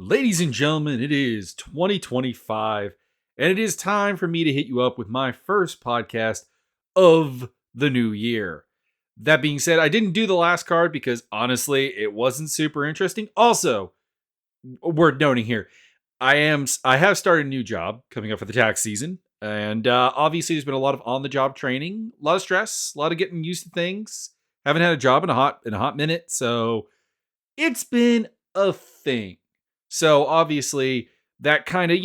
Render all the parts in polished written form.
Ladies and gentlemen, it is 2025, and it is time for me to hit you up with my first podcast of the new year. That being said, I didn't do the last card because honestly, it wasn't super interesting. Also, worth noting here, I have started a new job coming up for the tax season, and obviously there's been a lot of on the job training, a lot of stress, a lot of getting used to things. Haven't had a job in a hot minute, so it's been a thing. So obviously that kind of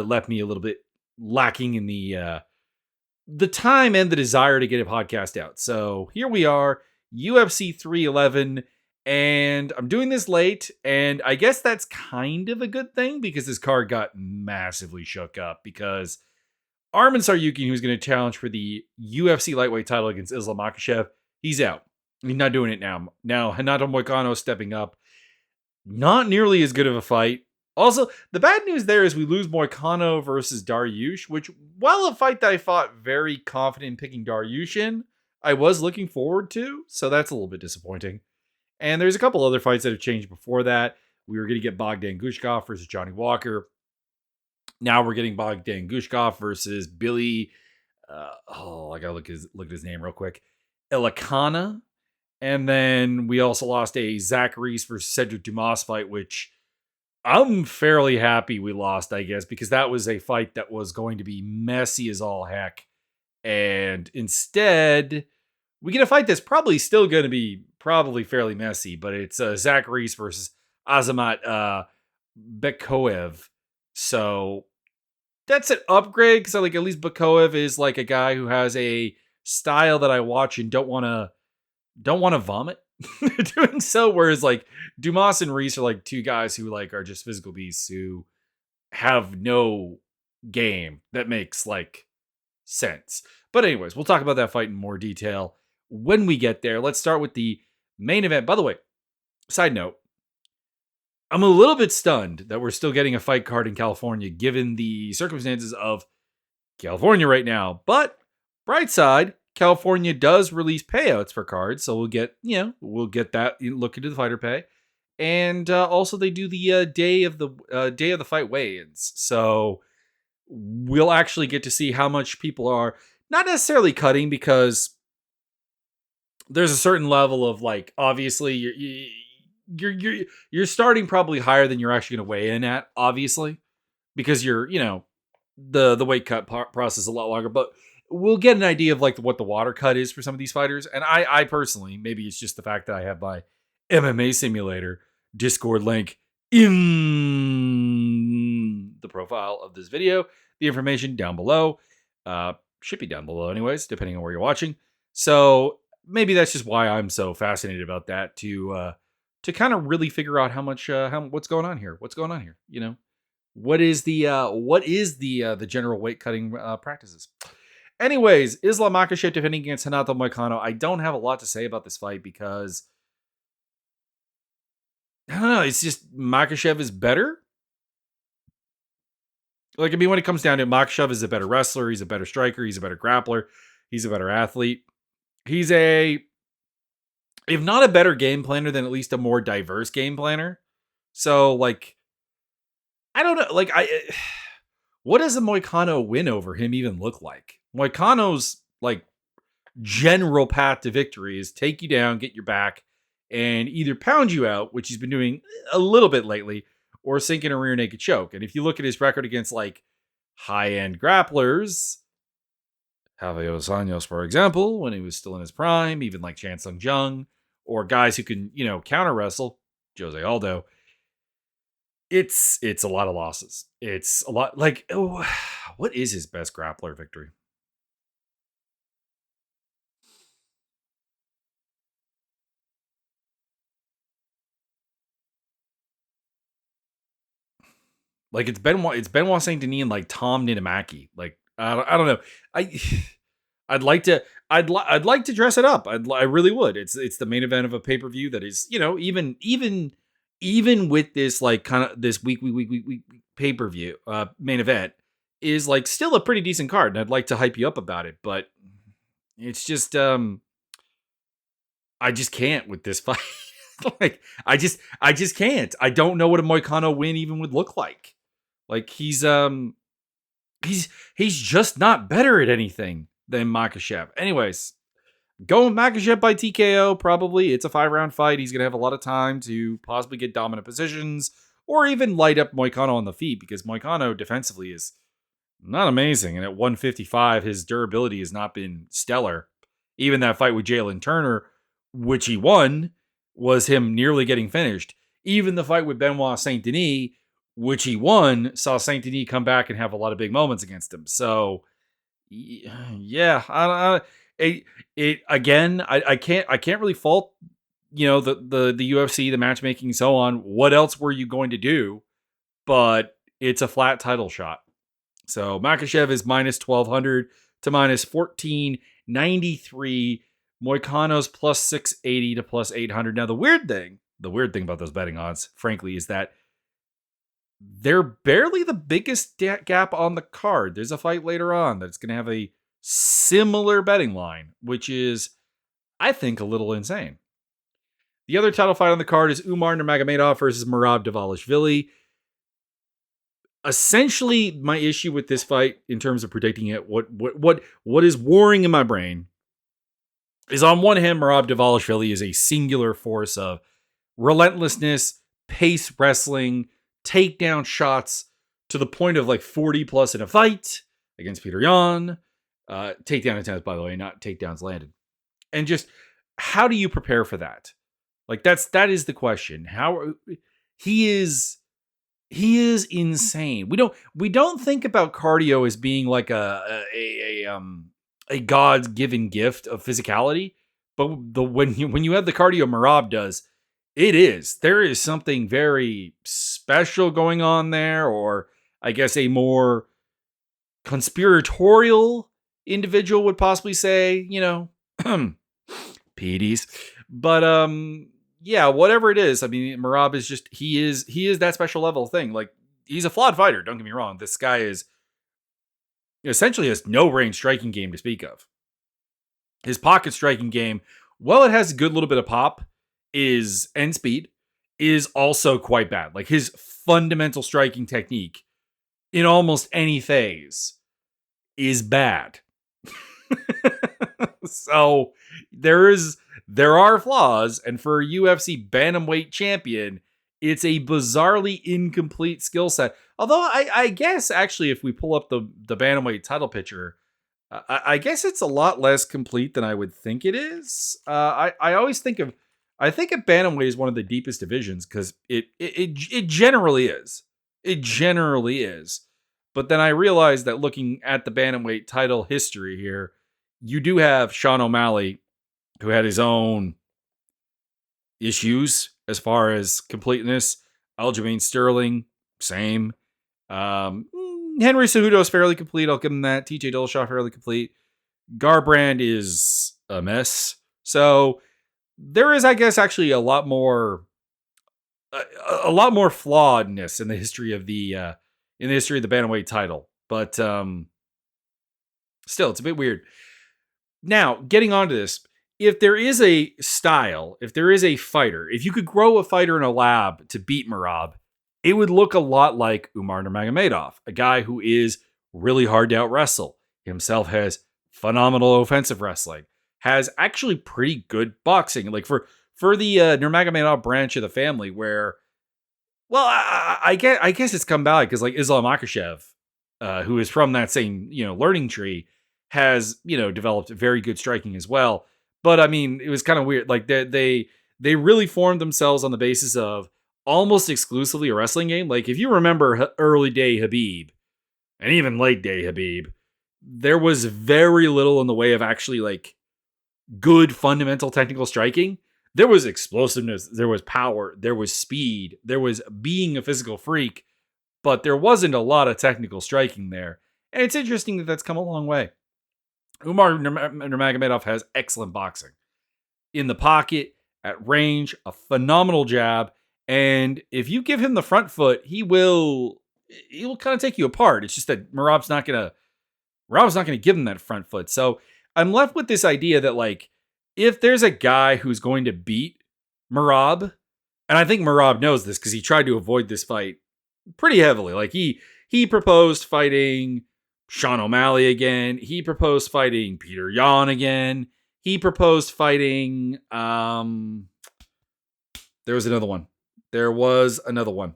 left me a little bit lacking in the time and the desire to get a podcast out. So here we are, UFC 311, and I'm doing this late, and I guess that's kind of a good thing because this card got massively shook up because Arman Saryukin, who's going to challenge for the UFC lightweight title against Islam Makhachev, he's out. He's not doing it now. Now Renato Moicano is stepping up. Not nearly as good of a fight. Also, the bad news there is we lose Moicano versus Dariush, which, while a fight that I fought very confident in picking Dariush in, I was looking forward to, so that's a little bit disappointing. And there's a couple other fights that have changed before that. We were going to get Bogdan Gushkov versus Johnny Walker. Now we're getting Bogdan Gushkov versus Billy. I gotta look at his name real quick. Ilakana. And then we also lost a Zach Reese versus Cedric Dumas fight, which I'm fairly happy we lost, I guess, because that was a fight that was going to be messy as all heck. And instead, we get a fight that's probably still going to be probably fairly messy, but it's Zach Reese versus Azamat Bekoev. So that's an upgrade because at least Bekoev is like a guy who has a style that I watch and don't want to vomit doing so. Whereas Dumas and Reese are two guys who are just physical beasts who have no game that makes sense. But anyways, we'll talk about that fight in more detail when we get there. Let's start with the main event. By the way, side note, I'm a little bit stunned that we're still getting a fight card in California given the circumstances of California right now. But bright side, California does release payouts for cards, so we'll get that look into the fighter pay, and also they do the day of the fight weigh-ins, so we'll actually get to see how much people are not necessarily cutting because there's a certain level of obviously you're starting probably higher than you're actually going to weigh in at, obviously, because you're the weight cut process is a lot longer, but we'll get an idea of what the water cut is for some of these fighters. And I personally, maybe it's just the fact that I have my MMA simulator Discord link in the profile of this video. The information down below, should be down below anyways, depending on where you're watching. So maybe that's just why I'm so fascinated about that to kind of really figure out what's going on here. What's going on here? What is the general weight cutting practices? Anyways, Islam Makhachev defending against Renato Moicano. I don't have a lot to say about this fight because I don't know. It's just Makhachev is better. When it comes down to it, Makhachev is a better wrestler. He's a better striker. He's a better grappler. He's a better athlete. He's if not a better game planner, then at least a more diverse game planner. So, I don't know. What does a Moicano win over him even look like? Moicano's general path to victory is take you down, get your back, and either pound you out, which he's been doing a little bit lately, or sink in a rear naked choke. And if you look at his record against high-end grapplers, Javier Dos Anjos, for example, when he was still in his prime, even Chan Sung Jung, or guys who can, counter wrestle, Jose Aldo, it's a lot of losses. It's a lot what is his best grappler victory? It's Benoit Saint Denis and Tom Ninamaki. I don't know. I'd like to dress it up. I really would. It's the main event of a pay-per-view that is, even with this kind of this week pay-per-view main event is still a pretty decent card, and I'd like to hype you up about it, but it's just I just can't with this fight. Like, I just can't. I don't know what a Moicano win even would look like. Like, he's just not better at anything than Makhachev. Anyways, going Makhachev by TKO, probably. It's a 5-round fight. He's going to have a lot of time to possibly get dominant positions or even light up Moicano on the feet, because Moicano defensively is not amazing. And at 155, his durability has not been stellar. Even that fight with Jalen Turner, which he won, was him nearly getting finished. Even the fight with Benoit Saint Denis, which he won, saw Saint Denis come back and have a lot of big moments against him. So, yeah, I can't really fault, the UFC, the matchmaking, and so on. What else were you going to do? But it's a flat title shot. So Makhachev is minus 1,200 to minus 1,493. Moicano's plus 680 to plus 800. Now, the weird thing about those betting odds, frankly, is that they're barely the biggest gap on the card. There's a fight later on that's going to have a similar betting line, which is, I think, a little insane. The other title fight on the card is Umar Nurmagomedov versus Merab Dvalishvili. Essentially, my issue with this fight, in terms of predicting it, what is warring in my brain, is on one hand, Merab Dvalishvili is a singular force of relentlessness, pace wrestling, takedown shots to the point of like 40 plus in a fight against Peter Yan. Takedown attempts, by the way, not takedowns landed. And just, how do you prepare for that? Like, that is the question. He is insane. We don't think about cardio as being like a God-given gift of physicality, but when you have the cardio Merab does, there is something very special going on there, or I guess a more conspiratorial individual would possibly say, PDs. But yeah, whatever it is, I mean, Merab is just, he is that special level thing. Like, he's a flawed fighter, don't get me wrong. This guy is essentially has no range striking game to speak of. His pocket striking game, while it has a good little bit of pop, and speed, is also quite bad. Like, his fundamental striking technique in almost any phase is bad. So there are flaws, and for a UFC bantamweight champion, it's a bizarrely incomplete skill set. Although I guess actually, if we pull up the bantamweight title picture, I guess it's a lot less complete than I would think it is. I think of bantamweight as one of the deepest divisions, because it generally is. It generally is. But then I realized that looking at the bantamweight title history here, you do have Sean O'Malley, who had his own issues as far as completeness. Aljamain Sterling, same. Henry Cejudo is fairly complete. I'll give him that. TJ Dillashaw, fairly complete. Garbrandt is a mess. So there is, I guess, actually a lot more flawedness in the history of the bantamweight title. But still, it's a bit weird. Now, getting onto this, if there is a style, if there is a fighter, if you could grow a fighter in a lab to beat Merab, it would look a lot like Umar Nurmagomedov, a guy who is really hard to out-wrestle. Himself has phenomenal offensive wrestling, has actually pretty good boxing. Like, for the Nurmagomedov branch of the family, where, well, I guess it's come back because, like, Islam Makhachev, who is from that same, learning tree, has, developed very good striking as well. But I mean, it was kind of weird. Like, they really formed themselves on the basis of almost exclusively a wrestling game. Like, if you remember early day Khabib and even late day Khabib, there was very little in the way of actually, like, good fundamental technical striking. There was explosiveness, there was power, there was speed, there was being a physical freak, but there wasn't a lot of technical striking there. And it's interesting that that's come a long way. Umar Nurmagomedov has excellent boxing. In the pocket, at range, a phenomenal jab, and if you give him the front foot, he will kind of take you apart. It's just that Merab's not gonna give him that front foot. So I'm left with this idea that, like, if there's a guy who's going to beat Merab, and I think Merab knows this because he tried to avoid this fight pretty heavily. Like he proposed fighting Sean O'Malley again. He proposed fighting Peter Yan again. He proposed fighting there was another one.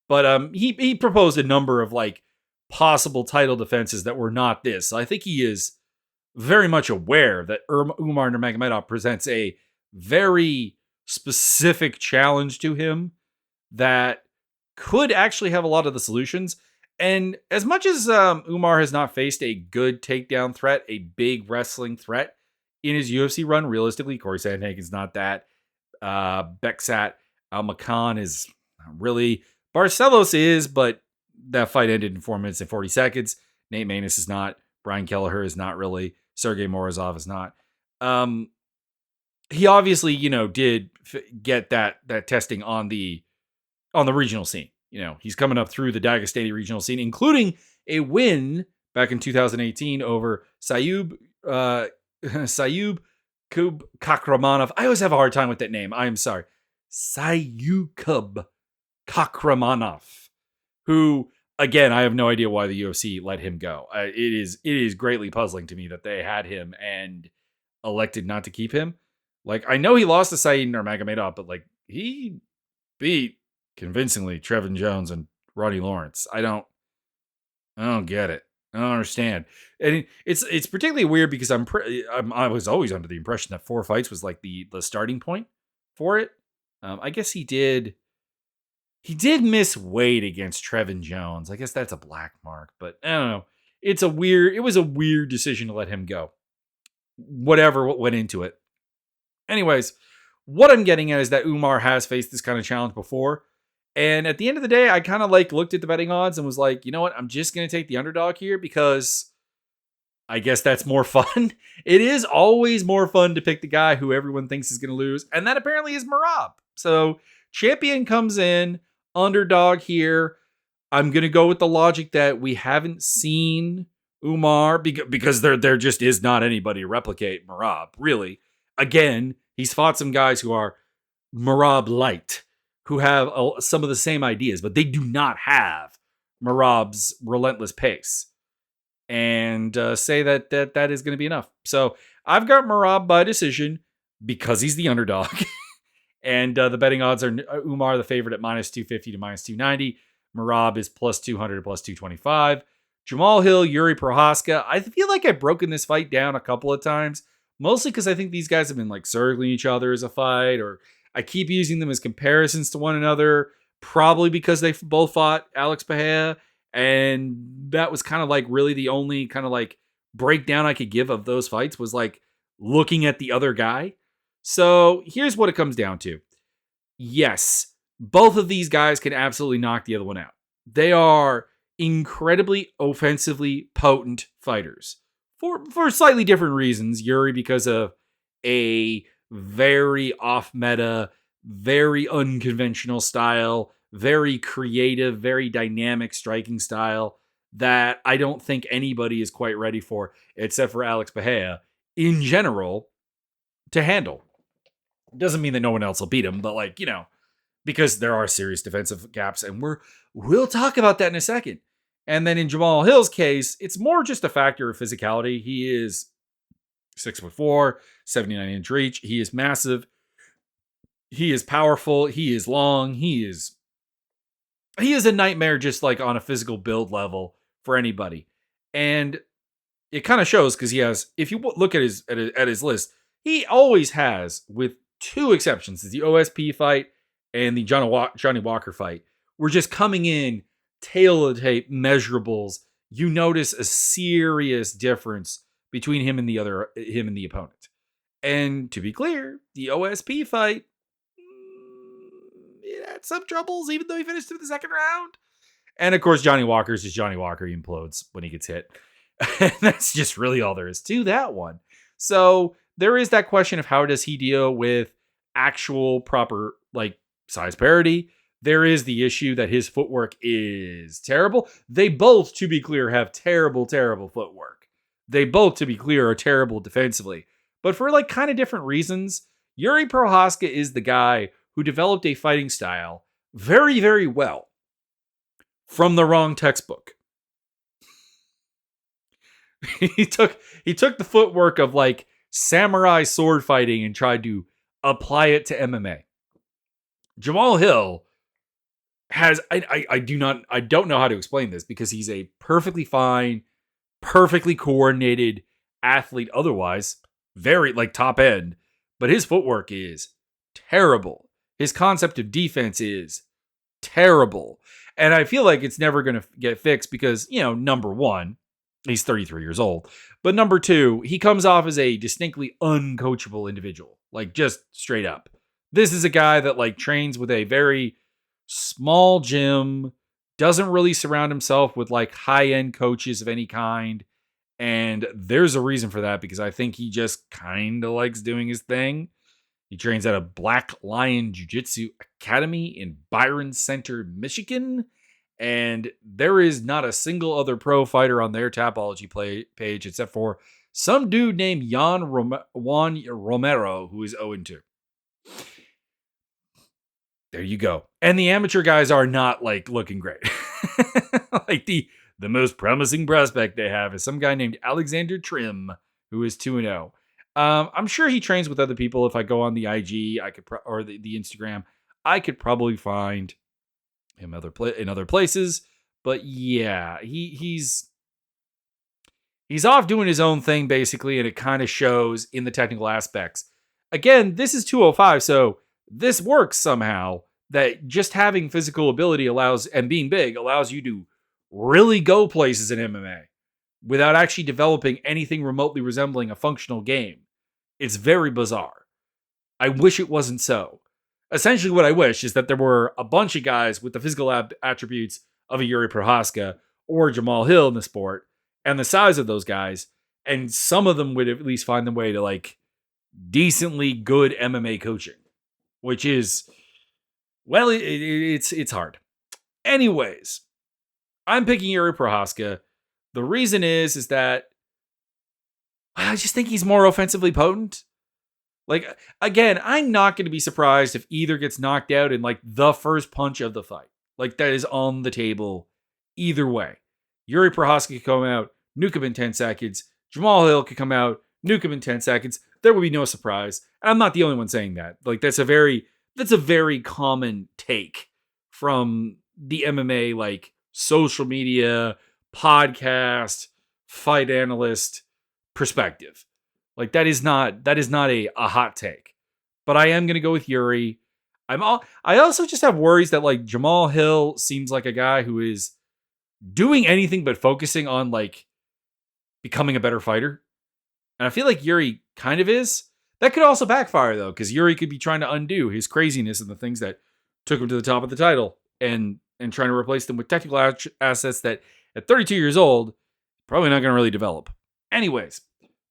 But he proposed a number of like possible title defenses that were not this. So I think he is very much aware that Umar Nurmagomedov presents a very specific challenge to him that could actually have a lot of the solutions. And as much as Umar has not faced a good takedown threat, a big wrestling threat in his UFC run, realistically, Corey Sandhagen's not that. Beksat Almakhan is not really. Barcelos is, but that fight ended in 4 minutes and 40 seconds. Nate Maness is not. Brian Kelleher is not really. Sergey Morozov is not. He obviously, did get that testing on the regional scene. He's coming up through the Dagestani regional scene, including a win back in 2018 over Sayub Kakramanov. I always have a hard time with that name. I am sorry. Sayukub Kakramanov, who, again, I have no idea why the UFC let him go. It is greatly puzzling to me that they had him and elected not to keep him. Like, I know he lost to Said Nurmagomedov, but like he beat convincingly Trevin Jones and Ronnie Lawrence. I don't get it. I don't understand. And it's particularly weird because I was always under the impression that 4 fights was like the starting point for it. I guess he did miss weight against Trevin Jones. I guess that's a black mark, but I don't know. It was a weird decision to let him go. Whatever what went into it. Anyways, what I'm getting at is that Umar has faced this kind of challenge before. And at the end of the day, I kind of like looked at the betting odds and was like, you know what? I'm just going to take the underdog here because I guess that's more fun. It is always more fun to pick the guy who everyone thinks is going to lose. And that apparently is Merab. So champion comes in, underdog here. I'm going to go with the logic that we haven't seen Umar because there just is not anybody to replicate Merab, really. Again, he's fought some guys who are Merab light, who have some of the same ideas, but they do not have Merab's relentless pace. And say that is going to be enough. So I've got Merab by decision because he's the underdog. And the betting odds are Umar the favorite at minus 250 to minus 290. Merab is plus 200 to plus 225. Jamahal Hill, Jiří Procházka. I feel like I've broken this fight down a couple of times. Mostly because I think these guys have been like circling each other as a fight, or I keep using them as comparisons to one another, probably because they both fought Alex Pereira, and that was kind of like really the only kind of like breakdown I could give of those fights was like looking at the other guy. So here's what it comes down to. Yes, both of these guys can absolutely knock the other one out. They are incredibly offensively potent fighters. For slightly different reasons. Jiří because of a very off-meta, very unconventional style, very creative, very dynamic striking style that I don't think anybody is quite ready for, except for Alex Pereira, in general, to handle. Doesn't mean that no one else will beat him, but like, because there are serious defensive gaps, and we'll talk about that in a second. And then in Jamahal Hill's case, it's more just a factor of physicality. He is 6'4", 79-inch reach. He is massive. He is powerful. He is long. He is a nightmare just like on a physical build level for anybody. And it kind of shows because he has, if you look at his list, he always has, with 2 exceptions, the OSP fight and the Johnny Walker fight, we're just coming in tail of the tape measurables. You notice a serious difference between him and the opponent. And to be clear, the OSP fight, it had some troubles, even though he finished through the second round. And of course, Johnny Walker is just Johnny Walker. He implodes when he gets hit. And that's just really all there is to that one. So there is that question of how does he deal with actual proper like size parity. There is the issue that his footwork is terrible. They both, to be clear, have terrible, terrible footwork. They both, to be clear, are terrible defensively. But for like kind of different reasons. Yuri Procházka is the guy who developed a fighting style very, very well from the wrong textbook. he took the footwork of like samurai sword fighting and tried to apply it to MMA. Jamahal Hill has I don't know how to explain this because he's a perfectly fine, perfectly coordinated athlete otherwise, very like top end, but his footwork is terrible. His concept of defense is terrible. And I feel like it's never going to get fixed because, number one, he's 33 years old. But number two, he comes off as a distinctly uncoachable individual. Like, just straight up. This is a guy that, like, trains with a very small gym, doesn't really surround himself with, like, high-end coaches of any kind. And there's a reason for that because I think he just kind of likes doing his thing. He trains at a Black Lion Jiu-Jitsu Academy in Byron Center, Michigan. And there is not a single other pro fighter on their Tapology page except for some dude named Juan Romero, who is 0-2. There you go. And the amateur guys are not, like, looking great. Like, the most promising prospect they have is some guy named Alexander Trim, who is 2-0. I'm sure he trains with other people. If I go on the IG, I could or the Instagram, I could probably find him in other places. But yeah, he's off doing his own thing basically, and it kind of shows in the technical aspects. Again, this is 205, so this works somehow. That just having physical ability allows, and being big allows you to really go places in MMA without actually developing anything remotely resembling a functional game. It's very bizarre. I wish it wasn't so. Essentially what I wish is that there were a bunch of guys with the physical attributes of a Yuri Procházka or Jamahal Hill in the sport, and the size of those guys, and some of them would at least find the way to like decently good MMA coaching, which is, well, it's hard. Anyways, I'm picking Yuri Procházka. The reason is that I just think he's more offensively potent. Like, again, I'm not going to be surprised if either gets knocked out in, like, the first punch of the fight. Like, that is on the table either way. Yuri Procházka could come out, nuke him in 10 seconds. Jamahal Hill could come out, nuke him in 10 seconds. There will be no surprise. And I'm not the only one saying that. Like, that's a very common take from the MMA, like, social media, podcast, fight analyst perspective. Like, that is not a hot take. But I am going to go with Yuri. I also just have worries that, like, Jamahal Hill seems like a guy who is doing anything but focusing on, like, becoming a better fighter. And I feel like Yuri kind of is. That could also backfire, though, because Yuri could be trying to undo his craziness and the things that took him to the top of the title and trying to replace them with technical assets that, at 32 years old, probably not going to really develop. Anyways,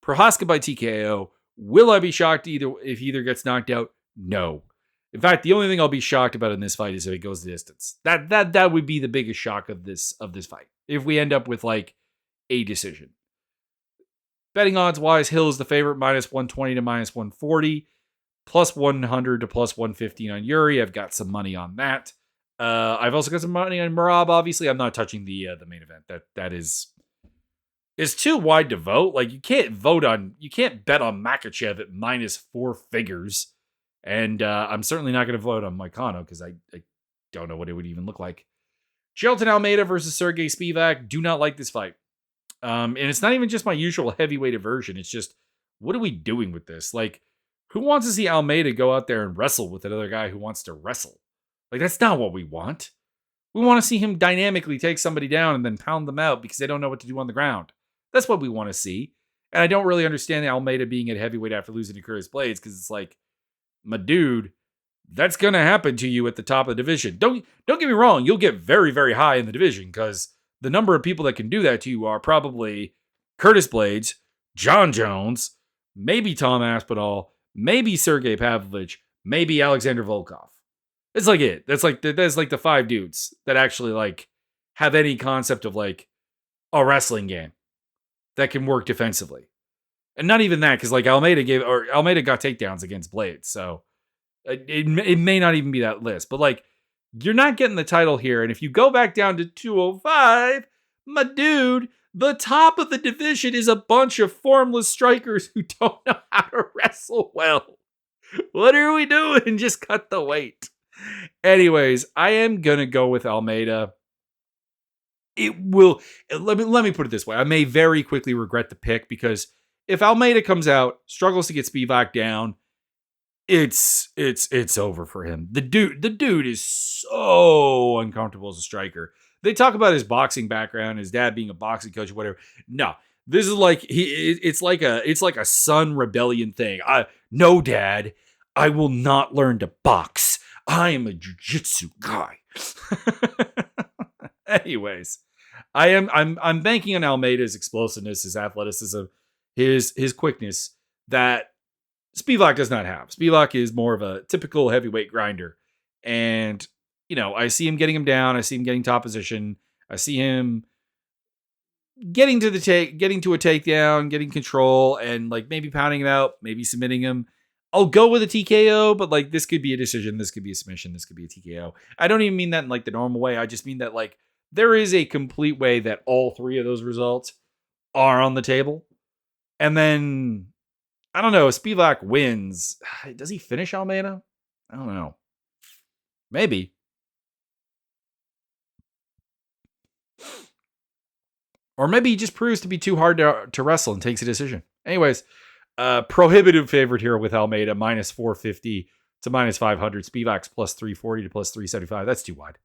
Procházka by TKO. Will I be shocked if either gets knocked out? No. In fact, the only thing I'll be shocked about in this fight is if it goes the distance. That would be the biggest shock of this fight. If we end up with like a decision. Betting odds wise, Hill is the favorite, -120 to -140, +100 to +115 on Yuri. I've got some money on that. I've also got some money on Merab. Obviously, I'm not touching the main event. That is too wide to vote. Like, you can't bet on Makhachev at -4 figures. And I'm certainly not going to vote on Moicano because I don't know what it would even look like. Jailton Almeida versus Sergey Spivak. Do not like this fight. And it's not even just my usual heavyweight aversion. It's just, what are we doing with this? Like, who wants to see Almeida go out there and wrestle with another guy who wants to wrestle? Like, that's not what we want. We want to see him dynamically take somebody down and then pound them out because they don't know what to do on the ground. That's what we want to see. And I don't really understand Almeida being at heavyweight after losing to Curtis Blades because it's like, my dude, that's going to happen to you at the top of the division. Don't get me wrong. You'll get very, very high in the division because the number of people that can do that to you are probably Curtis Blades, John Jones, maybe Tom Aspinall, maybe Sergey Pavlovich, maybe Alexander Volkov. It's like it. That's like the 5 dudes that actually like have any concept of like a wrestling game that can work defensively. And not even that, because like Almeida got takedowns against Blades, so it may not even be that list. But like, you're not getting the title here. And if you go back down to 205, my dude, the top of the division is a bunch of formless strikers who don't know how to wrestle well. What are we doing? Just cut the weight. Anyways, I am going to go with Almeida. It will, let me put it this way. I may very quickly regret the pick, because if Almeida comes out, struggles to get Spivak down, it's over for him. The dude is so uncomfortable as a striker. They talk about his boxing background, his dad being a boxing coach or whatever. No, this is like it's like a son rebellion thing. No, Dad, I will not learn to box. I am a jiu-jitsu guy. Anyways, I'm banking on Almeida's explosiveness, his athleticism, his quickness that Spivak does not have. Spivak is more of a typical heavyweight grinder. And, I see him getting him down. I see him getting top position. I see him getting to a takedown, getting control, and like maybe pounding him out, maybe submitting him. I'll go with a TKO, but like this could be a decision. This could be a submission. This could be a TKO. I don't even mean that in like the normal way. I just mean that like there is a complete way that all three of those results are on the table. And then, I don't know, Spivak wins. Does he finish Almeida? I don't know. Maybe. Or maybe he just proves to be too hard to wrestle and takes a decision. Anyways, prohibitive favorite here with Almeida, minus 450 to minus 500. Spivak's plus 340 to plus 375. That's too wide.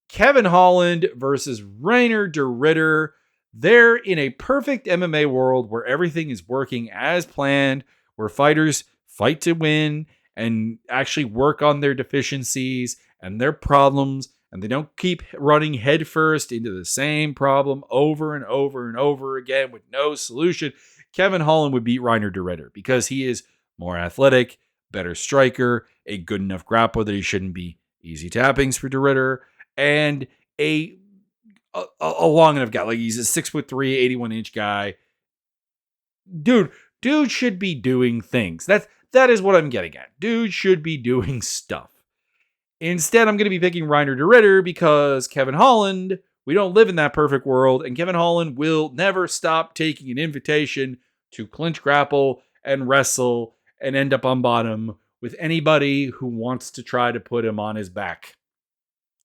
Kevin Holland versus Reinier de Ridder. They're in a perfect MMA world where everything is working as planned, where fighters fight to win and actually work on their deficiencies and their problems, and they don't keep running headfirst into the same problem over and over and over again with no solution. Kevin Holland would beat Reinier de Ridder because he is more athletic, better striker, a good enough grappler that he shouldn't be easy tappings for de Ridder, and a long enough guy. Like he's a 6'3", 81-inch guy. Dude should be doing things. That is what I'm getting at. Dude should be doing stuff. Instead, I'm going to be picking Reinier de Ridder because Kevin Holland, we don't live in that perfect world, and Kevin Holland will never stop taking an invitation to clinch, grapple, and wrestle and end up on bottom with anybody who wants to try to put him on his back.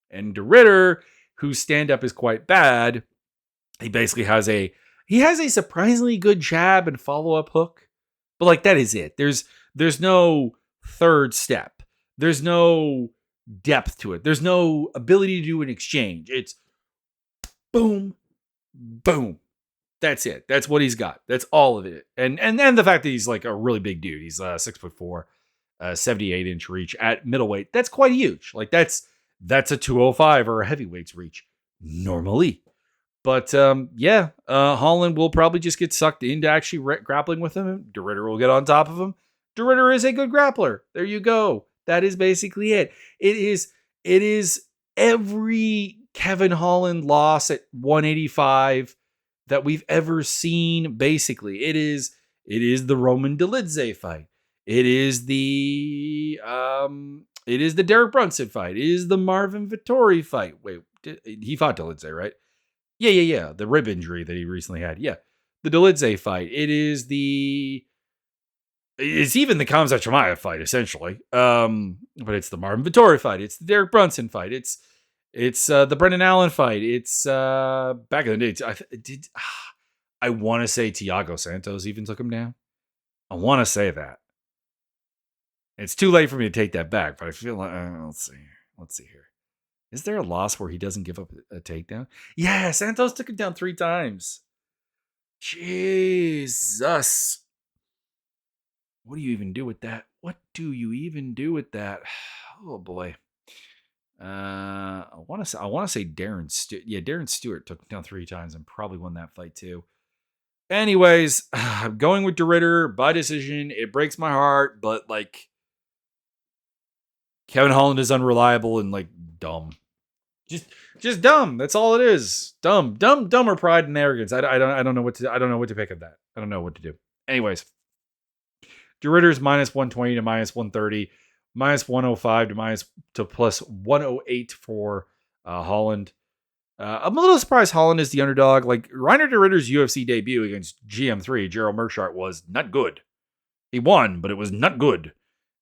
And de Ridder, whose stand-up is quite bad, he basically has a surprisingly good jab and follow-up hook. But like that is it. There's no third step. There's no depth to it. There's no ability to do an exchange. It's boom, boom. That's it. That's what he's got. That's all of it. And the fact that he's like a really big dude. He's 6'4", 78-inch reach at middleweight. That's quite huge. Like that's a 205 or a heavyweight's reach normally. But Holland will probably just get sucked into actually grappling with him. De Ridder will get on top of him. De Ridder is a good grappler. There you go. That is basically it. It is every Kevin Holland loss at 185 that we've ever seen. Basically, it is the Roman Dolidze fight. It is the Derek Brunson fight. It is the Marvin Vettori fight. Wait, he fought Dolidze, right? Yeah. The rib injury that he recently had. Yeah, the Dolidze fight. It's even the Khamzat Chimaev fight, essentially. But it's the Marvin Vettori fight. It's the Derek Brunson fight. It's the Brendan Allen fight. It's back in the day. I want to say Thiago Santos even took him down. I want to say that. It's too late for me to take that back, but I feel like let's see here. Is there a loss where he doesn't give up a takedown? Yeah, Santos took him down 3 times. Jesus. What do you even do with that? Oh boy. I want to say Darren Stewart. Yeah, Darren Stewart took him down 3 times and probably won that fight too. Anyways, I'm going with de Ridder by decision. It breaks my heart, but like Kevin Holland is unreliable and like dumb. Just dumb. That's all it is. Dumb or pride and arrogance. I don't know what to pick of that. I don't know what to do. Anyways, DeRitter's minus 120 to minus 130, minus 105 to plus 108 for Holland. I'm a little surprised Holland is the underdog. Like, Reiner DeRitter's UFC debut against GM3, Gerald Meerschaert, was not good. He won, but it was not good.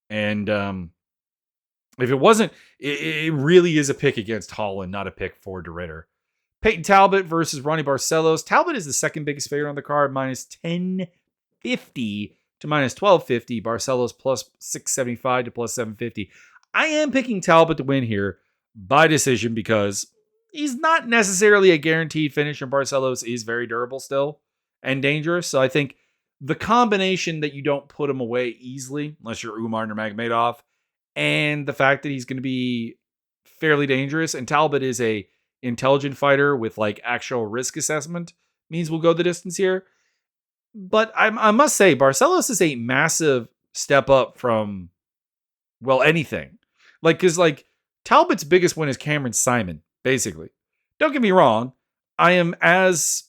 And if it wasn't, it really is a pick against Holland, not a pick for DeRitter. Peyton Talbot versus Ronnie Barcelos. Talbot is the second biggest favorite on the card, minus 1050 to minus 1250. Barcelos plus 675 to plus 750. I am picking Talbot to win here by decision because he's not necessarily a guaranteed finish, and Barcelos is very durable still and dangerous. So I think the combination that you don't put him away easily, unless you're Umar Nurmagomedov, and the fact that he's going to be fairly dangerous, and Talbot is a intelligent fighter with like actual risk assessment, means we'll go the distance here. But I must say, Barcelos is a massive step up from, well, anything. Like, because like Talbot's biggest win is Cameron Simon, basically. Don't get me wrong. I am as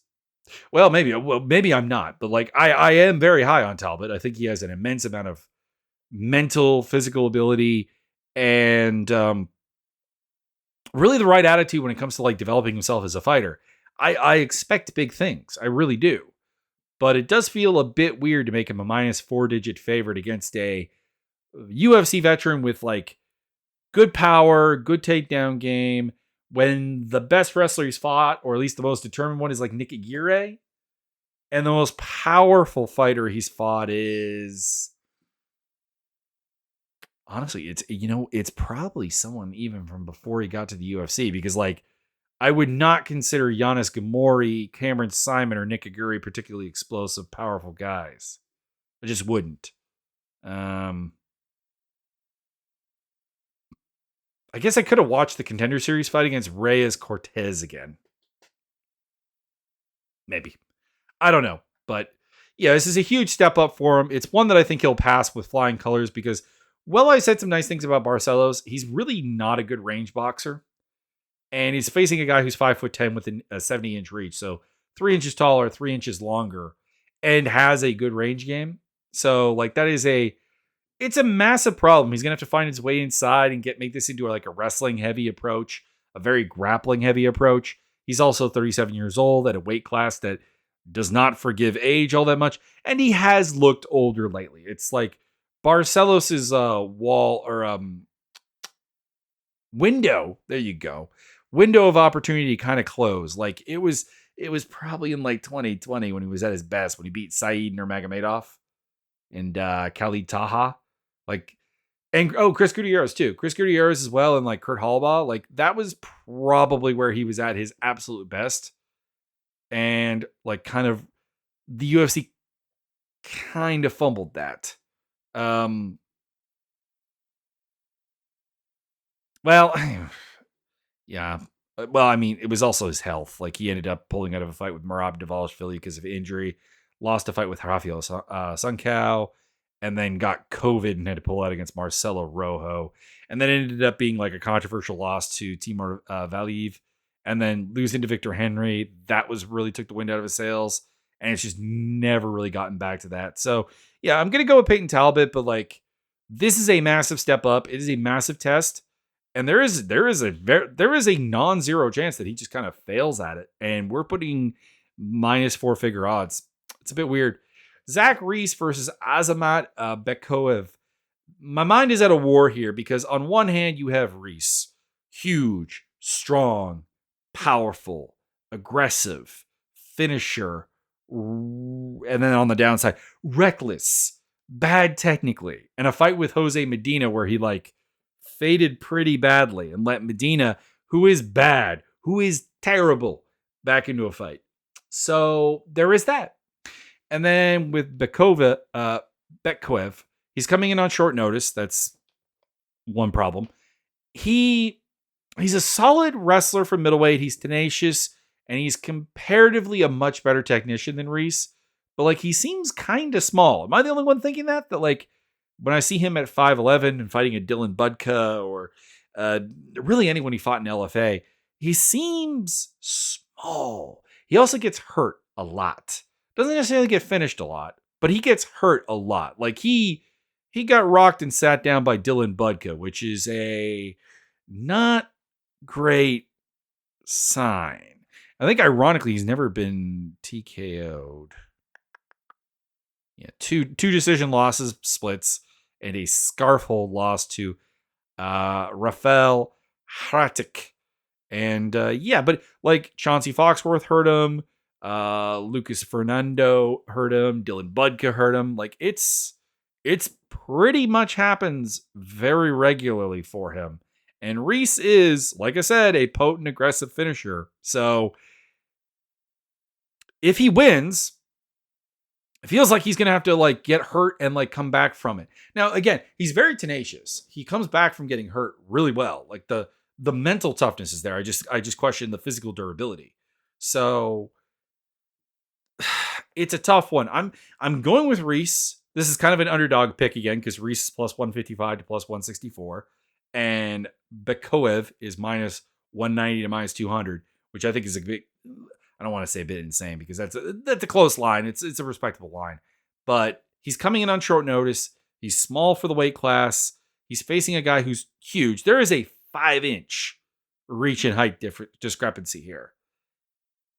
maybe I'm not, but like I am very high on Talbot. I think he has an immense amount of mental, physical ability, and really the right attitude when it comes to like developing himself as a fighter. I expect big things. I really do. But it does feel a bit weird to make him a minus 4-digit favorite against a UFC veteran with like good power, good takedown game, when the best wrestler he's fought, or at least the most determined one, is like Nick Aguirre. And the most powerful fighter he's fought is, honestly, it's probably someone even from before he got to the UFC, because like I would not consider Giannis Gamori, Cameron Simon, or Nick Aguirre particularly explosive, powerful guys. I just wouldn't. I guess I could have watched the Contender Series fight against Reyes Cortez again. Maybe. I don't know. But yeah, this is a huge step up for him. It's one that I think he'll pass with flying colors because, well, I said some nice things about Barcelos. He's really not a good range boxer. And he's facing a guy who's 5'10" with a 70-inch reach. So 3 inches taller, 3 inches longer, and has a good range game. So like it's a massive problem. He's going to have to find his way inside and make this into like a wrestling heavy approach, a very grappling heavy approach. He's also 37 years old at a weight class that does not forgive age all that much. And he has looked older lately. It's like Barcelos's window. There you go. Window of opportunity kind of closed. Like it was probably in like 2020 when he was at his best, when he beat Saeed Nurmagomedov and Khalid Taha. Like, and Chris Gutierrez too. Chris Gutierrez as well, and like Kurt Hallbaugh. Like that was probably where he was at his absolute best. And like kind of the UFC kind of fumbled that. Well, yeah. Well, I mean, it was also his health. Like he ended up pulling out of a fight with Merab Dvalishvili because of injury, lost a fight with Rafael Sunkau, and then got COVID and had to pull out against Marcelo Rojo. And then ended up being like a controversial loss to Timur Valiev, and then losing to Victor Henry. That was really took the wind out of his sails. And it's just never really gotten back to that. So yeah, I'm going to go with Peyton Talbot, but like this is a massive step up. It is a massive test. And there is a non-zero chance that he just kind of fails at it. And we're putting minus 4-figure odds. It's a bit weird. Zach Reese versus Azamat Bekoev. My mind is at a war here because on one hand you have Reese, huge, strong, powerful, aggressive, finisher, and then on the downside, reckless, bad technically, and a fight with Jose Medina where he like faded pretty badly and let Medina, who is bad, who is terrible, back into a fight. So there is that. And then with Bekoev, he's coming in on short notice. That's one problem. He's a solid wrestler for middleweight. He's tenacious, and he's comparatively a much better technician than Reese. But like he seems kind of small. Am I the only one thinking that? That like when I see him at 5'11" and fighting a Dylan Budka or really anyone he fought in LFA, he seems small. He also gets hurt a lot. Doesn't necessarily get finished a lot, but he gets hurt a lot. Like he got rocked and sat down by Dylan Budka, which is a not great sign. I think ironically he's never been TKO'd. Yeah, two decision losses, splits, and a scarf hold loss to Rafael Hratic. And but like Chauncey Foxworth hurt him, Lucas Fernando hurt him, Dylan Budka hurt him. Like it's pretty much happens very regularly for him. And Reese is, like I said, a potent, aggressive finisher. So if he wins, it feels like he's going to have to like get hurt and like come back from it. Now, again, he's very tenacious. He comes back from getting hurt really well. Like the mental toughness is there. I just question the physical durability. So it's a tough one. I'm going with Reese. This is kind of an underdog pick again because Reese is plus 155 to plus 164. And Bekoev is minus 190 to minus 200, which I think is a bit, I don't want to say a bit insane because that's a close line. It's a respectable line. But he's coming in on short notice. He's small for the weight class. He's facing a guy who's huge. There is a 5-inch reach and height discrepancy here.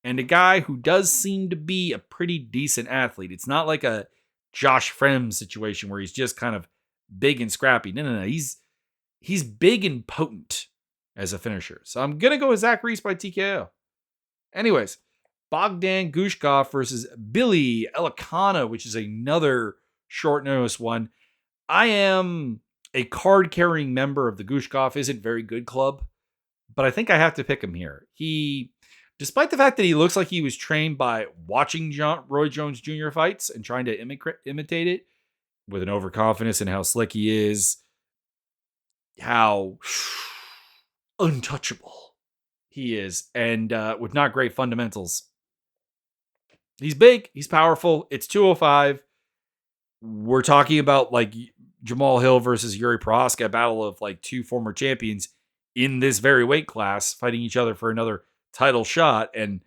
And a guy who does seem to be a pretty decent athlete. It's not like a Josh Frem situation where he's just kind of big and scrappy. No. He's big and potent as a finisher. So I'm going to go with Zach Reese by TKO. Anyways, Bogdan Gushkov versus Billy Elikana, which is another short notice one. I am a card-carrying member of the Gushkov Isn't Very Good club, but I think I have to pick him here. Despite the fact that he looks like he was trained by watching Roy Jones Jr. fights and trying to imitate it with an overconfidence in how slick he is, how untouchable he is, and with not great fundamentals. He's big, he's powerful. It's 205. We're talking about like Jamal Hill versus Yuri Procházka, a battle of like two former champions in this very weight class fighting each other for another title shot. And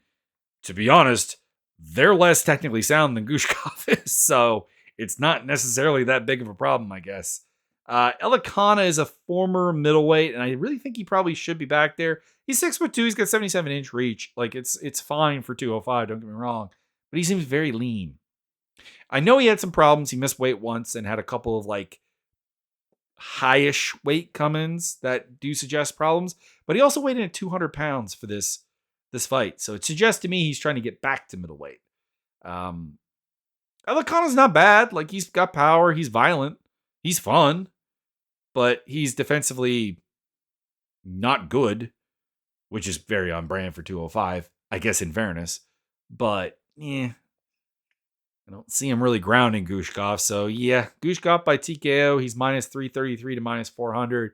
to be honest, they're less technically sound than Gushkov is, so it's not necessarily that big of a problem, I guess. Elikana is a former middleweight, and I really think he probably should be back there. He's 6'2", he's got 77-inch reach. Like it's fine for 205, don't get me wrong. But he seems very lean. I know he had some problems. He missed weight once and had a couple of like highish weight come-ins that do suggest problems. But he also weighed in at 200 pounds for this fight. So it suggests to me he's trying to get back to middleweight. Elikana's not bad. Like he's got power. He's violent. He's fun. But he's defensively not good, which is very on brand for 205, I guess, in fairness. But, I don't see him really grounding Gushkov. So, yeah, Gushkov by TKO. He's minus 333 to minus 400.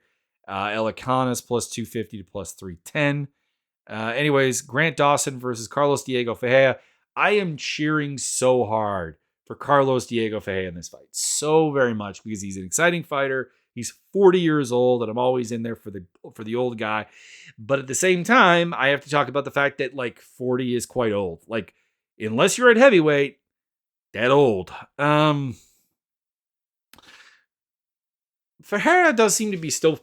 Elikana's plus 250 to plus 310. Anyways, Grant Dawson versus Carlos Diego Ferreira. I am cheering so hard for Carlos Diego Ferreira in this fight. So very much because he's an exciting fighter. He's 40 years old, and I'm always in there for the old guy. But at the same time, I have to talk about the fact that like 40 is quite old. Like, unless you're at heavyweight, that old. Ferreira does seem to be still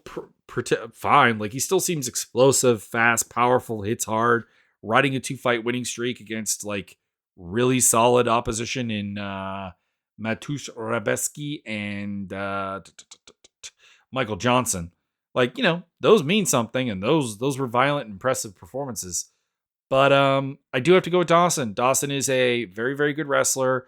fine. Like, he still seems explosive, fast, powerful, hits hard, riding a 2-fight winning streak against like really solid opposition in Matusz Rebeski and Michael Johnson. Like, those mean something, and those were violent, impressive performances. But I do have to go with Dawson. Dawson is a very, very good wrestler.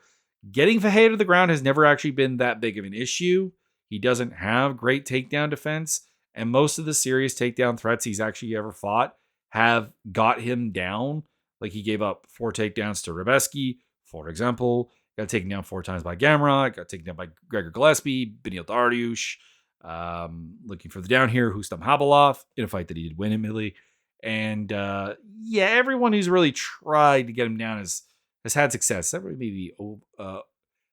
Getting Ferreira to the ground has never actually been that big of an issue. He doesn't have great takedown defense, and most of the serious takedown threats he's actually ever fought have got him down. Like, he gave up 4 takedowns to Rebeski, for example. Got taken down 4 times by Gamrot. Got taken down by Gregor Gillespie, Benil Dariush. Looking further down here, Hustam Habalov in a fight that he did win admittedly. And everyone who's really tried to get him down has had success. That would maybe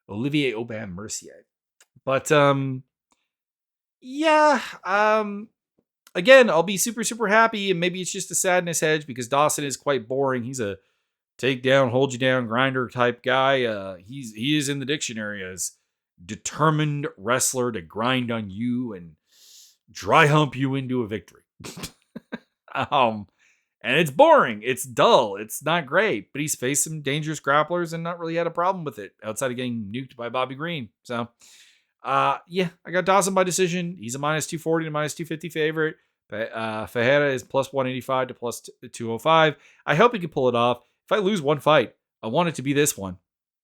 Olivier Aubin Mercier. But again, I'll be super, super happy, and maybe it's just a sadness hedge because Dawson is quite boring. He's a take down, hold you down, grinder type guy. He is in the dictionary as determined wrestler to grind on you and dry hump you into a victory. um, and it's boring. It's dull. It's not great. But he's faced some dangerous grapplers and not really had a problem with it outside of getting nuked by Bobby Green. So, yeah, I got Dawson by decision. He's a minus 240 to minus 250 favorite. Ferreira is plus 185 to plus 205. I hope he can pull it off. If I lose one fight, I want it to be this one.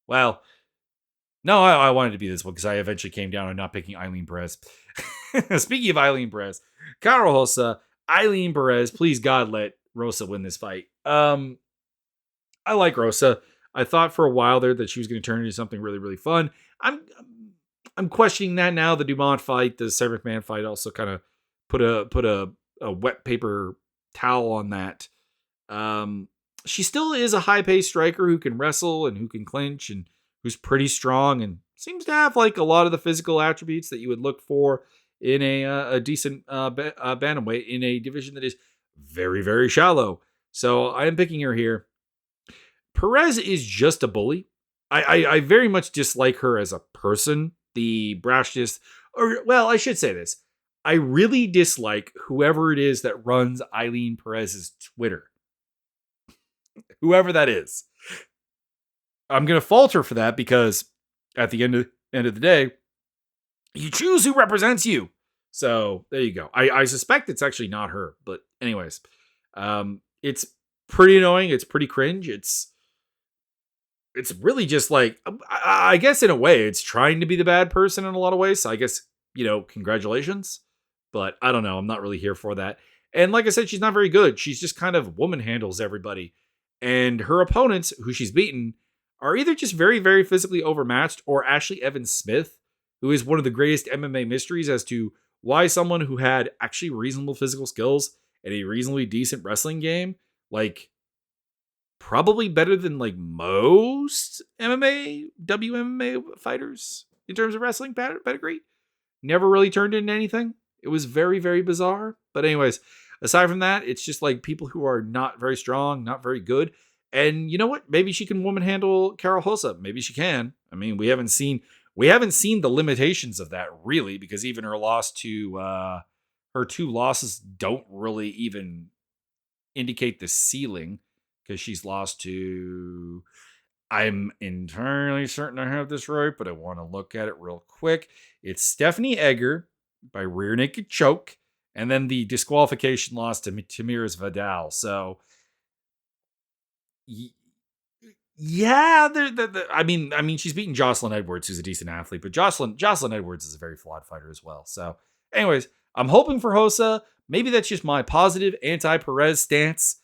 Well, no, I wanted to be this one because I eventually came down on not picking Eileen Perez. Speaking of Eileen Perez, Cara Rosa, Eileen Perez, please God let Rosa win this fight. I like Rosa. I thought for a while there that she was going to turn into something really, really fun. I'm questioning that now. The Dumont fight, the Sarah McMahon fight, also kind of put a wet paper towel on that. She still is a high-paced striker who can wrestle and who can clinch and who's pretty strong and seems to have like a lot of the physical attributes that you would look for in a decent bantamweight in a division that is very, very shallow. So I am picking her here. Perez is just a bully. I very much dislike her as a person. The brashness, or well, I should say this. I really dislike whoever it is that runs Eileen Perez's Twitter. Whoever that is. I'm going to fault her for that because at the end of the day, you choose who represents you. So there you go. I suspect it's actually not her. But anyways, it's pretty annoying. It's pretty cringe. It's really just like, I guess in a way, it's trying to be the bad person in a lot of ways. So I guess, congratulations. But I don't know. I'm not really here for that. And like I said, she's not very good. She's just kind of woman handles everybody. And her opponents, who she's beaten, are either just very, very physically overmatched or Ashley Evans Smith, who is one of the greatest MMA mysteries as to why someone who had actually reasonable physical skills and a reasonably decent wrestling game, like probably better than like most MMA, WMMA fighters in terms of wrestling pedigree, never really turned into anything. It was very, very bizarre. But anyways, aside from that, it's just like people who are not very strong, not very good. And you know what? Maybe she can woman handle Cara Rosa. Maybe she can. I mean, we haven't seen the limitations of that really, because even her two losses don't really even indicate the ceiling, because she's lost to, I'm entirely certain I have this right, but I want to look at it real quick. It's Stephanie Egger by rear naked choke, and then the disqualification loss to Tamiris Vidal. So, yeah, I mean, she's beaten Jocelyn Edwards, who's a decent athlete, but Jocelyn Edwards is a very flawed fighter as well. So, anyways, I'm hoping for Rosa. Maybe that's just my positive anti-Perez stance.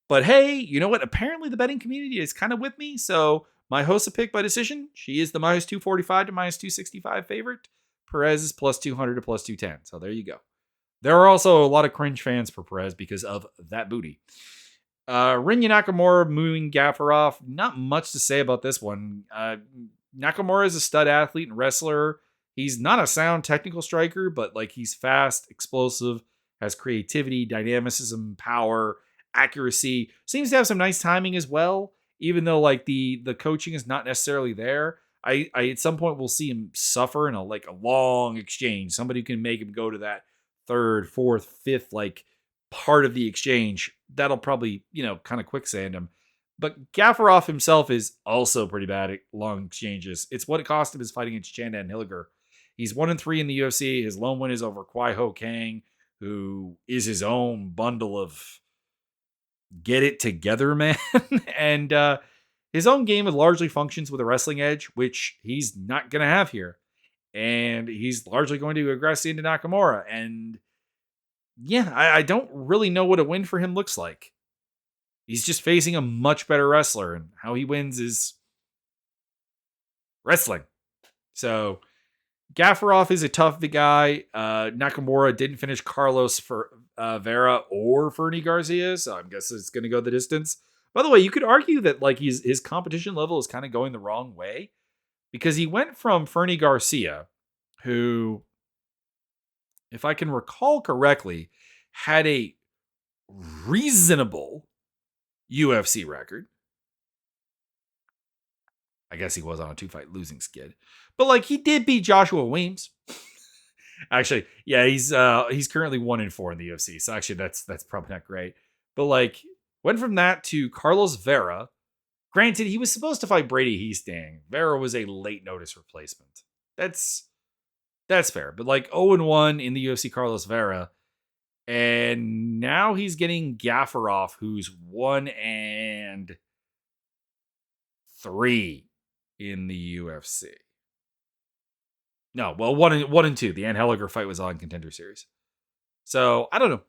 But hey, you know what? Apparently the betting community is kind of with me. So my Rosa pick by decision, she is the minus 245 to minus 265 favorite. Perez is plus 200 to plus 210. So there you go. There are also a lot of cringe fans for Perez because of that booty. Rinya Nakamura moving Gafarov. Not much to say about this one. Nakamura is a stud athlete and wrestler. He's not a sound technical striker, but like he's fast, explosive, has creativity, dynamicism, power, accuracy. Seems to have some nice timing as well, even though like the coaching is not necessarily there. I at some point will see him suffer in a long exchange. Somebody can make him go to that third, fourth, fifth like part of the exchange. That'll probably, kind of quicksand him. But Gafarov himself is also pretty bad at long exchanges. It's what it cost him his fighting against Chandan Hilliger. He's 1-3 in the UFC. His lone win is over Kwai Ho Kang, who is his own bundle of get it together, man. And his own game largely functions with a wrestling edge, which he's not going to have here. And he's largely going to aggress into Nakamura. And yeah, I don't really know what a win for him looks like. He's just facing a much better wrestler, and how he wins is wrestling. So Gafarov is a tough guy. Nakamura didn't finish Carlos Vera or Fernie Garcia, so I guess it's going to go the distance. By the way, you could argue that like his competition level is kind of going the wrong way, because he went from Fernie Garcia, who, if I can recall correctly, had a reasonable UFC record. I guess he was on a 2-fight losing skid. But like he did beat Joshua Weems. Actually, yeah, he's currently 1-4 in the UFC. So actually that's probably not great. But like went from that to Carlos Vera. Granted, he was supposed to fight Brady Hiestand. Vera was a late notice replacement. That's fair. But like 0-1 in the UFC, Carlos Vera. And now he's getting Gafarov, who's 1-3 in the UFC. No, well, 1-2. The Anheliger fight was on Contender Series. So I don't know.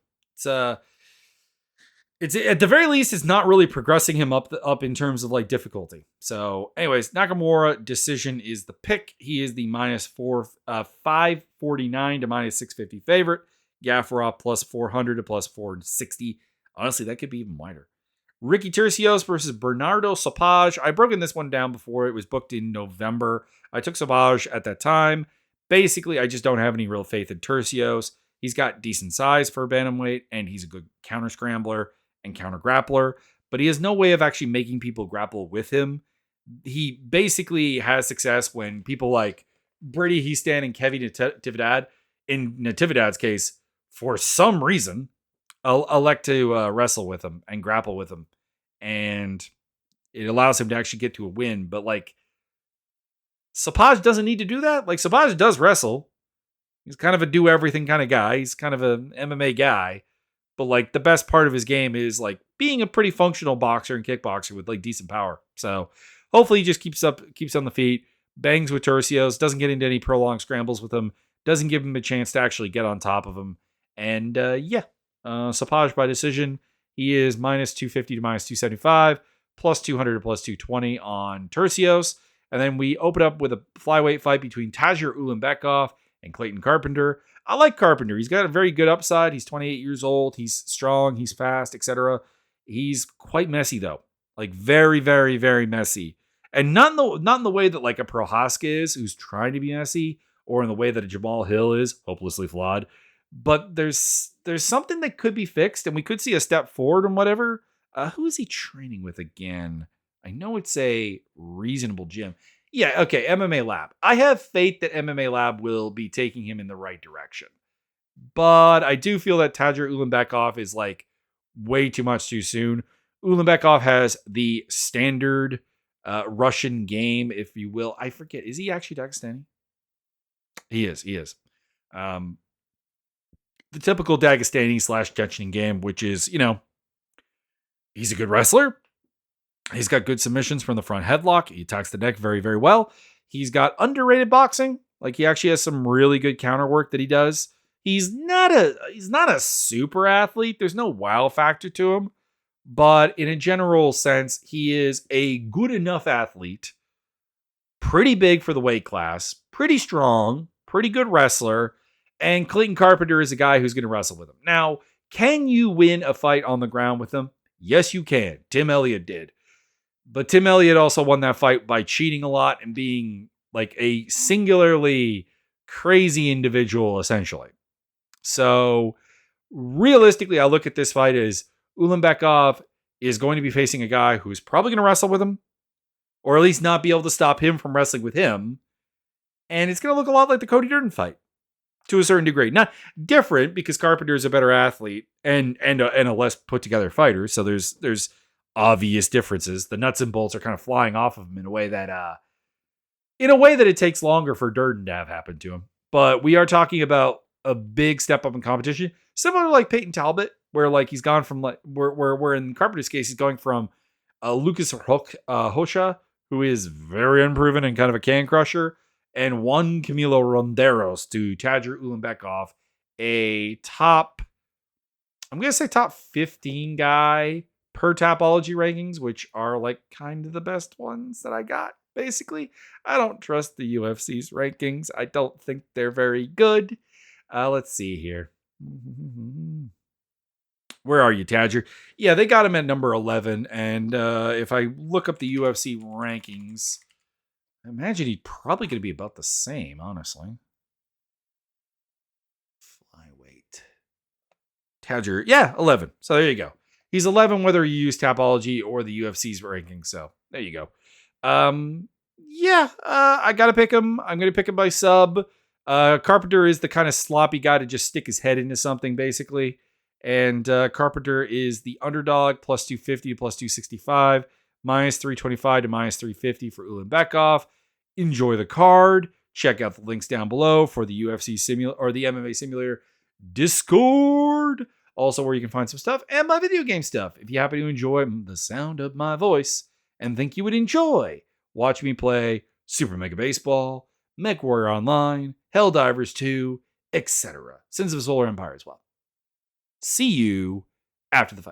It's at the very least, it's not really progressing him up in terms of like difficulty. So, anyways, Nakamura decision is the pick. He is the -549 to -650 favorite. Gafarov +400 to +460. Honestly, that could be even wider. Ricky Tercios versus Bernardo Sapage. I broken this one down before. It was booked in November. I took Sapage at that time. Basically, I just don't have any real faith in Tercios. He's got decent size for a bantamweight, and he's a good counter scrambler and counter grappler, but he has no way of actually making people grapple with him. He basically has success when people like Brady Hiestand and Kevin Natividad, in Natividad's case, for some reason, elect to wrestle with him and grapple with him. And it allows him to actually get to a win. But like, Sapage doesn't need to do that. Like, Sapage does wrestle. He's kind of a do everything kind of guy. He's kind of an MMA guy. But like the best part of his game is like being a pretty functional boxer and kickboxer with like decent power. So hopefully he just keeps on the feet, bangs with Tercios, doesn't get into any prolonged scrambles with him, doesn't give him a chance to actually get on top of him. And Sapage by decision. He is -250 to -275, +200 to +220 on Tercios. And then we open up with a flyweight fight between Tagir Ulanbekov and Clayton Carpenter. I like Carpenter. He's got a very good upside. He's 28 years old. He's strong. He's fast, etc. He's quite messy, though. Like, very, very, very messy. And not in the way that, like, a Procházka is, who's trying to be messy, or in the way that a Jamal Hill is, hopelessly flawed. But there's something that could be fixed, and we could see a step forward and whatever. Who is he training with again? I know it's a reasonable gym. Yeah, okay, MMA Lab. I have faith that MMA Lab will be taking him in the right direction. But I do feel that Tagir Ulanbekov is like way too much too soon. Ulanbekov has the standard Russian game, if you will. I forget. Is he actually Dagestani? He is. The typical Dagestani / Chechen game, which is, he's a good wrestler. He's got good submissions from the front headlock. He attacks the neck very, very well. He's got underrated boxing. Like, he actually has some really good counter work that he does. He's not a super athlete. There's no wow factor to him. But in a general sense, he is a good enough athlete. Pretty big for the weight class. Pretty strong. Pretty good wrestler. And Clayton Carpenter is a guy who's going to wrestle with him. Now, can you win a fight on the ground with him? Yes, you can. Tim Elliott did. But Tim Elliott also won that fight by cheating a lot and being like a singularly crazy individual, essentially. So realistically, I look at this fight as Ulanbekov is going to be facing a guy who's probably going to wrestle with him, or at least not be able to stop him from wrestling with him. And it's going to look a lot like the Cody Durden fight to a certain degree. Not different, because Carpenter is a better athlete and a less put together fighter. So there's obvious differences. The nuts and bolts are kind of flying off of him in a way that it takes longer for Durden to have happened to him. But we are talking about a big step up in competition, similar to like Peyton Talbot, where like he's gone from like where in Carpenter's case he's going from Lucas Rocha, who is very unproven and kind of a can crusher, and one Camilo Ronderos to Tagir Ulanbekov, I'm gonna say top 15 guy per Tapology rankings, which are like kind of the best ones that I got. Basically, I don't trust the UFC's rankings. I don't think they're very good. Let's see here. Where are you, Tagir? Yeah, they got him at number 11. And if I look up the UFC rankings, I imagine he's probably going to be about the same, honestly. Flyweight. Tagir, yeah, 11. So there you go. He's 11 whether you use Tapology or the UFC's rankings. So there you go. Yeah, I gotta pick him. I'm gonna pick him by sub. Carpenter is the kind of sloppy guy to just stick his head into something, basically. And Carpenter is the underdog, plus 250 to plus 265, minus 325 to minus 350 for Ulanbekov. Enjoy the card. Check out the links down below for the UFC simulator or the MMA simulator Discord. Also, where you can find some stuff and my video game stuff. If you happen to enjoy the sound of my voice and think you would enjoy watch me play Super Mega Baseball, MechWarrior Online, Helldivers 2, etc. Sins of a Solar Empire as well. See you after the fight.